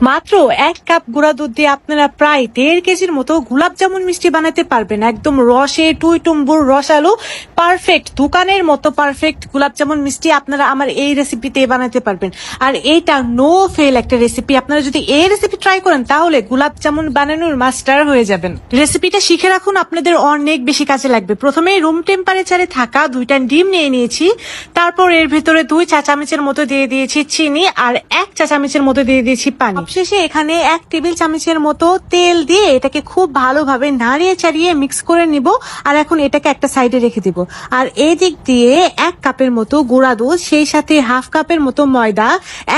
মাত্র 1 কাপ গুঁড়া দুধ দিয়ে আপনারা প্রায় 1.5 কেজির মতো গোলাপ জামুন মিষ্টি বানাতে পারবেন। একদম রসে টুইটুম্বুর রসালো পারফেক্ট, দোকানের মতো পারফেক্ট গোলাপ জামুন মিষ্টি আপনারা আমার এই রেসিপিতে বানাতে পারবেন। আর এইটা নো ফেল একটা রেসিপি। আপনারা যদি এই রেসিপি ট্রাই করেন তাহলে গোলাপ জামুন বানানোর মাস্টার হয়ে যাবেন। রেসিপিটা শিখে রাখুন, আপনাদের অনেক বেশি কাজে লাগবে। প্রথমেই রুম টেম্পারেচারে থাকা 2টা ডিম নিয়ে নিয়েছি। তারপর এর ভেতরে 2 চা চামচের মতো দিয়ে দিয়েছি চিনি আর 1 চা চামচের মতো দিয়ে দিয়েছি পানি। সবশেষে এখানে 1 টেবিল চামচের মতো তেল দিয়ে এটাকে খুব ভালোভাবে নাড়িয়ে চাড়িয়ে মিক্স করে নিব। আর এখন এটাকে একটা সাইডে রেখে দিব। আর এই দিক দিয়ে 1 কাপের মতো গুঁড়া দুধ, সেই সাথে হাফ কাপের মতো ময়দা,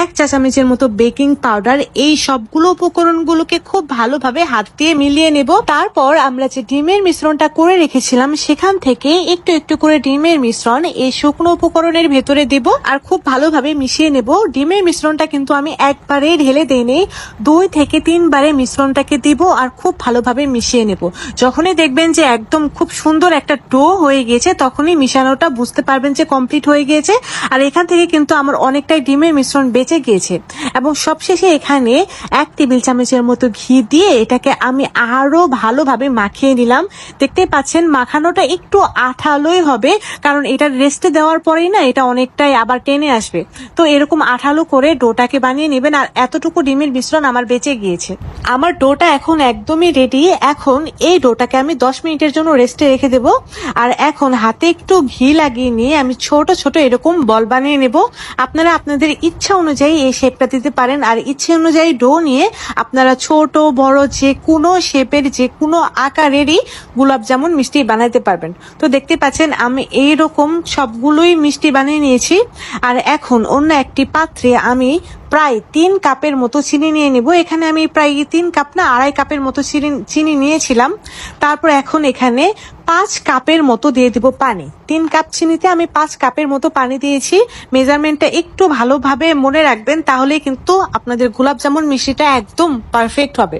1 চা চামচের মতো বেকিং পাউডার, এই সবগুলো উপকরণগুলোকে খুব ভালোভাবে হাত দিয়ে মিলিয়ে নেব। তারপর আমরা যে ডিমের মিশ্রণটা করে রেখেছিলাম সেখান থেকে একটু একটু করে ডিমের মিশ্রণ এই শুকনো উপকরণের ভেতরে দেব আর খুব ভালোভাবে মিশিয়ে নেব। ডিমের মিশ্রণটা কিন্তু আমি একবারে ঢেলে দেইনি, 2 থেকে 3 বারে মিশ্রণটাকে দিব আর খুব ভালোভাবে মিশিয়ে নেব। যখনই দেখবেন যে একদম খুব সুন্দর একটা ডো হয়ে গেছে তখনই মিশানোটা বুঝতে পারবেন যে কমপ্লিট হয়ে গিয়েছে। আর এখান থেকে কিন্তু আমার অনেকটাই ডিমের মিশ্রণ বেঁচে গিয়েছে। এবং সবশেষে এখানে 1 টেবিল চামচের মতো ঘি দিয়ে এটাকে আমি আরো ভালোভাবে মাখিয়ে নিলাম। দেখতেই পাচ্ছেন মাখানোটা একটু আঠালোই হবে, কারণ এটা রেস্টে দেওয়ার পরেই না এটা অনেকটাই আবার টেনে আসবে। তো এরকম আঠালো করে ডোটাকে বানিয়ে নেবেন। আর এতটুকু ডিমের মিশ্রণ আমার বেঁচে গিয়েছে। আমার ডোটা এখন একদমই রেডি। এখন এই ডোটাকে আমি 10 মিনিটের জন্য রেস্টে রেখে দেব। আর এখন হাতে একটু ঘি লাগিয়ে নিয়ে আমি ছোট ছোট এরকম বল বানিয়ে নেব। আপনারা আপনাদের ইচ্ছা অনুযায়ী এই শেপটা দিতে পারেন। আর ইচ্ছে অনুযায়ী ডো নিয়ে আপনারা ছোট বড় যে কোনো শেপের যে কোনো আকারেরই গোলাপ জামুন মিষ্টি বানাইতে পারবেন। তো দেখতে পাচ্ছেন আমি এইরকম সবগুলোই মিষ্টি বানিয়ে নিয়েছি। আর এখন অন্য একটি পাত্রে আমি প্রায় 3 কাপের মতো চিনি নিয়ে নেব। এখানে আমি প্রায় 3 কাপ না 2.5 কাপের মতো চিনি নিয়েছিলাম। তারপর এখন এখানে 5 কাপের মতো দিয়ে দিব পানি। 3 কাপ চিনিতে আমি 5 কাপের মতো পানি দিয়েছি। মেজারমেন্টটা একটু ভালোভাবে মনে রাখবেন, তাহলে কিন্তু আপনাদের গোলাপ জামুন মিষ্টিটা একদম পারফেক্ট হবে।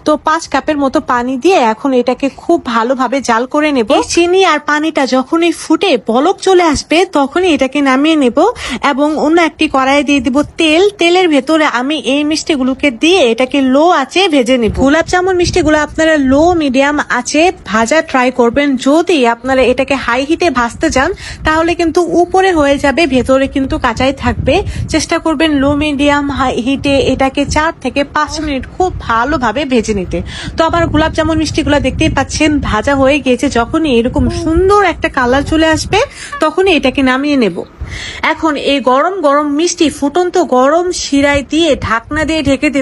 তো 5 কাপের মতো পানি দিয়ে এখন এটাকে খুব ভালোভাবে জাল করে নেব। চিনি আর পানিটা যখনই ফুটে বলক চলে আসবে তখনই এটাকে নামিয়ে নেব এবং অন্য একটি কড়াইয়ে দিয়ে দিব তেল। তেলের ভেতরে আমি এই মিষ্টিগুলোকে দিয়ে এটাকে লো আঁচে ভেজে নেব। গোলাপ জামুন মিষ্টিগুলো আপনারা লো মিডিয়াম আঁচে ভাজা ট্রাই করবেন। যদি আপনারা এটাকে হাই হিটে ভাজতে যান তাহলে কিন্তু উপরে হয়ে যাবে, ভেতরে কিন্তু কাঁচাই থাকবে। চেষ্টা করবেন লো মিডিয়াম হাই হিটে এটাকে 4 থেকে 5 মিনিট খুব ভালোভাবে ভেজে নিতে। তো আবার গোলাপ জামুন মিষ্টিগুলো দেখতেই পাচ্ছেন ভাজা হয়ে গিয়েছে। যখনই এরকম সুন্দর একটা কালার চলে আসবে তখনই এটাকে নামিয়ে নেব। এখন এই গরম গরম মিষ্টি ফুটন্ত গরম শিরায় দিয়ে ঢাকনা দিয়ে ঢেকে দেব।